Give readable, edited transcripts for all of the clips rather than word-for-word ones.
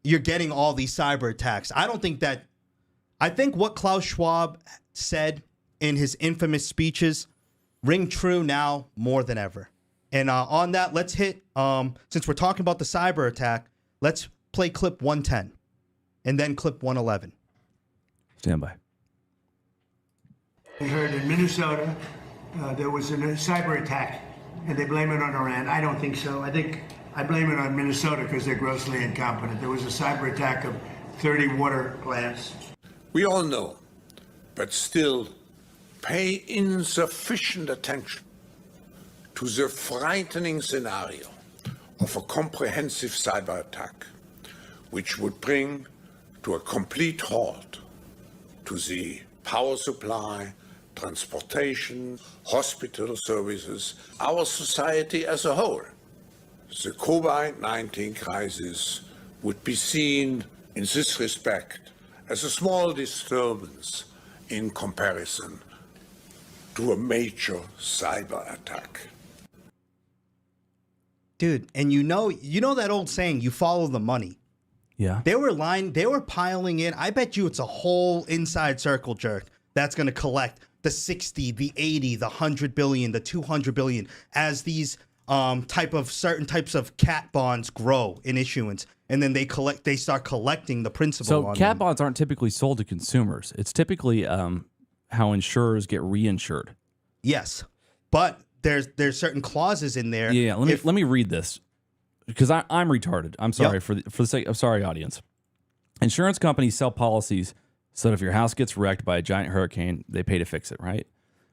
you're getting all these cyber attacks. I think what Klaus Schwab said in his infamous speeches ring true now more than ever. And on that, let's hit, since we're talking about the cyber attack, let's play clip 110 and then clip 111. Stand by. I heard in Minnesota there was a cyber attack, and they blame it on Iran. I don't think so. I blame it on Minnesota because they're grossly incompetent. There was a cyber attack of 30 water plants. We all know, but still pay insufficient attention to the frightening scenario of a comprehensive cyber attack, which would bring to a complete halt to the power supply, transportation, hospital services, our society as a whole. The COVID-19 crisis would be seen in this respect as a small disturbance in comparison to a major cyber attack. Dude, and you know that old saying, you follow the money. Yeah. They were piling in. I bet you it's a whole inside circle jerk that's going to collect the 60, the 80, the 100 billion, the 200 billion as these certain types of cat bonds grow in issuance, and then they start collecting the principal. So on cat them. bonds aren't typically sold to consumers. It's typically how insurers get reinsured. Yes, but there's certain clauses in there. Yeah, let me read this because I'm retarded. I'm sorry for the sake. I'm sorry, audience. Insurance companies sell policies so that if your house gets wrecked by a giant hurricane, they pay to fix it, right?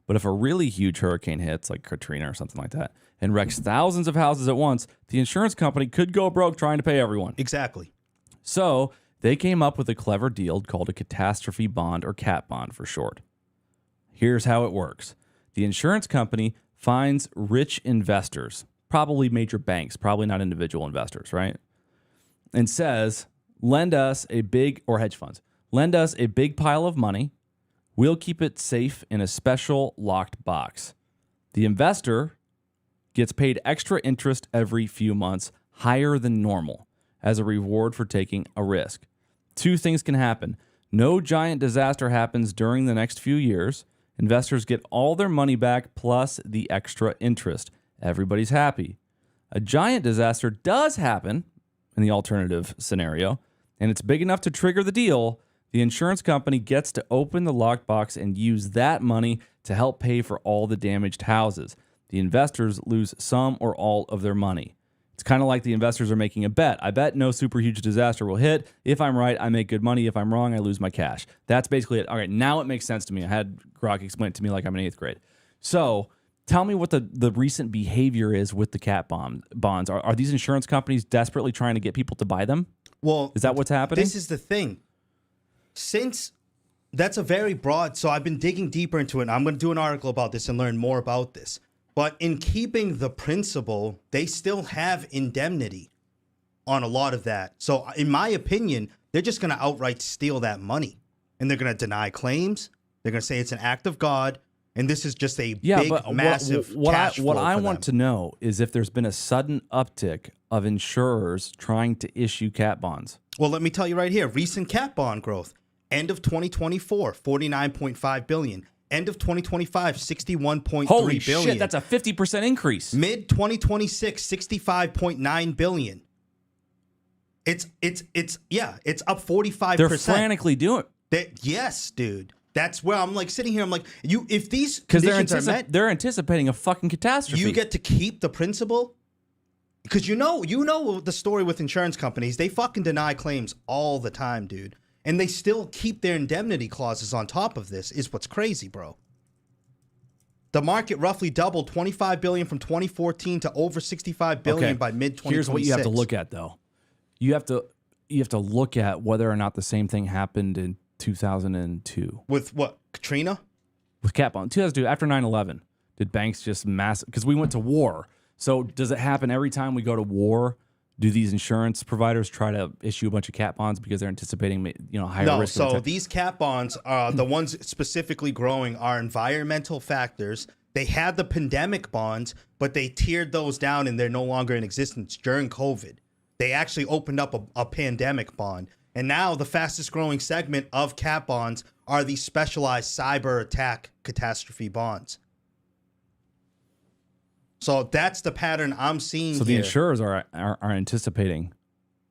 But if a really huge hurricane hits, like Katrina or something like that, and wrecks thousands of houses at once, the insurance company could go broke trying to pay everyone. Exactly. So they came up with a clever deal called a catastrophe bond, or cat bond for short. Here's how it works. The insurance company finds rich investors, probably major banks, probably not individual investors, right? And says, lend us a big pile of money. We'll keep it safe in a special locked box. The investor gets paid extra interest every few months, higher than normal, as a reward for taking a risk. Two things can happen. No giant disaster happens during the next few years. Investors get all their money back plus the extra interest. Everybody's happy. A giant disaster does happen in the alternative scenario, and it's big enough to trigger the deal. The insurance company gets to open the locked box and use that money to help pay for all the damaged houses. The investors lose some or all of their money. It's kind of like the investors are making a bet. I bet no super huge disaster will hit. If I'm right, I make good money. If I'm wrong, I lose my cash. That's basically it. All right, now it makes sense to me. I had Grok explain it to me like I'm in 8th grade. So tell me what the recent behavior is with the cat bonds. Are these insurance companies desperately trying to get people to buy them? Well, is that what's happening? This is the thing. Since that's a very broad, so I've been digging deeper into it. And I'm going to do an article about this and learn more about this. But in keeping the principal, they still have indemnity on a lot of that. So in my opinion, they're just going to outright steal that money. And they're going to deny claims. They're going to say it's an act of God. And this is just a big, massive cash flow What I for want them. to know is if there's been a sudden uptick of insurers trying to issue cat bonds. Well, let me tell you right here. Recent cat bond growth. End of 2024, 49.5 billion. End of 2025, 61.3 billion. Holy shit, that's a 50% increase. Mid 2026, 65.9 billion. It's up 45%. They're frantically doing it. Yes, dude. That's where I'm like sitting here. I'm like, if these conditions are met, they're anticipating a fucking catastrophe. You get to keep the principal. Because you know the story with insurance companies. They fucking deny claims all the time, dude. And they still keep their indemnity clauses on top of this is what's crazy, bro. The market roughly doubled 25 billion from 2014 to over 65 billion by mid-2026. Here's what you have to look at, though. You have to look at whether or not the same thing happened in 2002. With what? Katrina? With cat bond. 2002, after 9/11, did banks just because we went to war. So does it happen every time we go to war? Do these insurance providers try to issue a bunch of cat bonds because they're anticipating, higher risk? No, so these cat bonds, the ones specifically growing, are environmental factors. They had the pandemic bonds, but they tiered those down and they're no longer in existence during COVID. They actually opened up a pandemic bond. And now the fastest growing segment of cat bonds are the specialized cyber attack catastrophe bonds. So that's the pattern I'm seeing. So the insurers are anticipating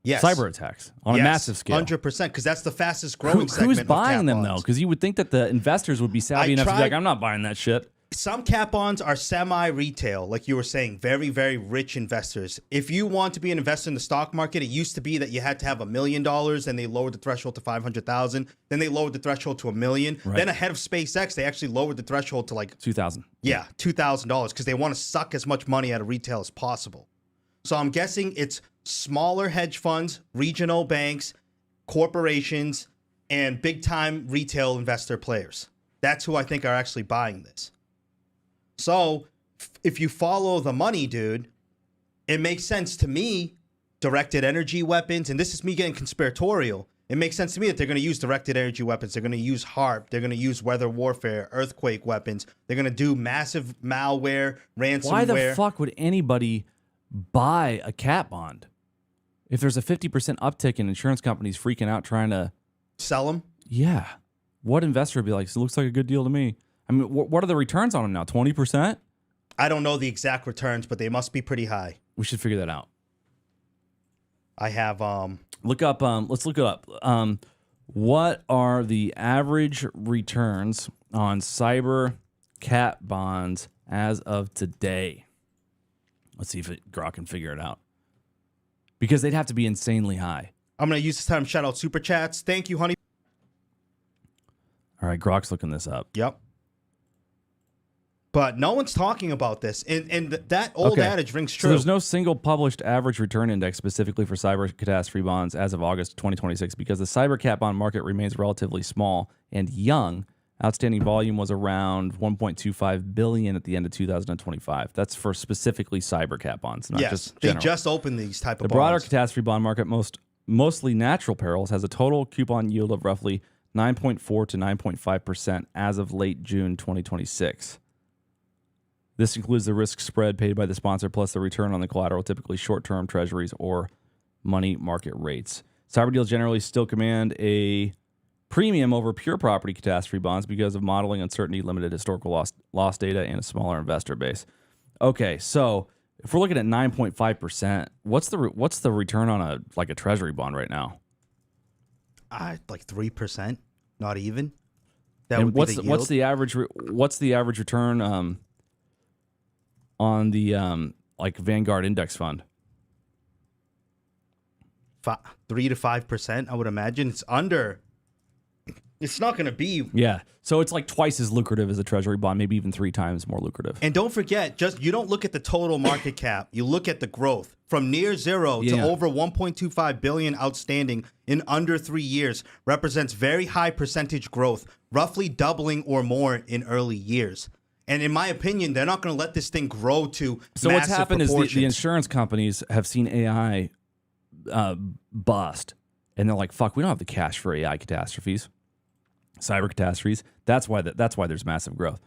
cyber attacks on a massive scale. 100%, because that's the fastest growing segment. Who's of buying cat them bonds. though? Because you would think that the investors would be savvy enough to be like, I'm not buying that shit. Some cat bonds are semi-retail, like you were saying, very, very rich investors. If you want to be an investor in the stock market, it used to be that you had to have $1 million, and they lowered the threshold to 500,000. Then they lowered the threshold to $1 million. Right. Then ahead of SpaceX, they actually lowered the threshold to like 2,000. Yeah, $2,000, because they want to suck as much money out of retail as possible. So I'm guessing it's smaller hedge funds, regional banks, corporations, and big-time retail investor players. That's who I think are actually buying this. So if you follow the money, dude, it makes sense to me, directed energy weapons, and this is me getting conspiratorial. It makes sense to me that they're going to use directed energy weapons. They're going to use HARP. They're going to use weather warfare, earthquake weapons. They're going to do massive malware, ransomware. Why the fuck would anybody buy a cat bond? If there's a 50% uptick in insurance companies freaking out trying to sell them? Yeah. What investor would be like, it looks like a good deal to me? I mean, what are the returns on them now? 20%? I don't know the exact returns, but they must be pretty high. We should figure that out. I have look up let's look it up. What are the average returns on cyber cat bonds as of today? Let's see if Grok can figure it out. Because they'd have to be insanely high. I'm going to use this time to shout out super chats. Thank you, honey. All right, Grok's looking this up. Yep. But no one's talking about this. And that old adage rings true. So there's no single published average return index specifically for cyber catastrophe bonds as of August 2026 because the cyber cat bond market remains relatively small and young. Outstanding volume was around 1.25 billion at the end of 2025. That's for specifically cyber cat bonds, not just general. They just opened these type of bonds. The broader catastrophe bond market, mostly natural perils, has a total coupon yield of roughly 9.4 to 9.5% as of late June 2026. This includes the risk spread paid by the sponsor plus the return on the collateral, typically short-term treasuries or money market rates. Cyber deals generally still command a premium over pure property catastrophe bonds because of modeling uncertainty, limited historical loss data, and a smaller investor base. Okay, so if we're looking at 9.5%, what's the return on a treasury bond right now? Like 3%, not even. And what's the average return on the Vanguard index fund? 3 to 5%, I would imagine. It's under. It's not going to be. Yeah. So it's like twice as lucrative as a treasury bond, maybe even 3 times more lucrative. And don't forget, you don't look at the total market cap. You look at the growth from near zero to over 1.25 billion outstanding in under 3 years represents very high percentage growth, roughly doubling or more in early years. And in my opinion, they're not going to let this thing grow to so what's happened is the insurance companies have seen AI bust, and they're like, "Fuck, we don't have the cash for AI catastrophes, cyber catastrophes." That's why there's massive growth.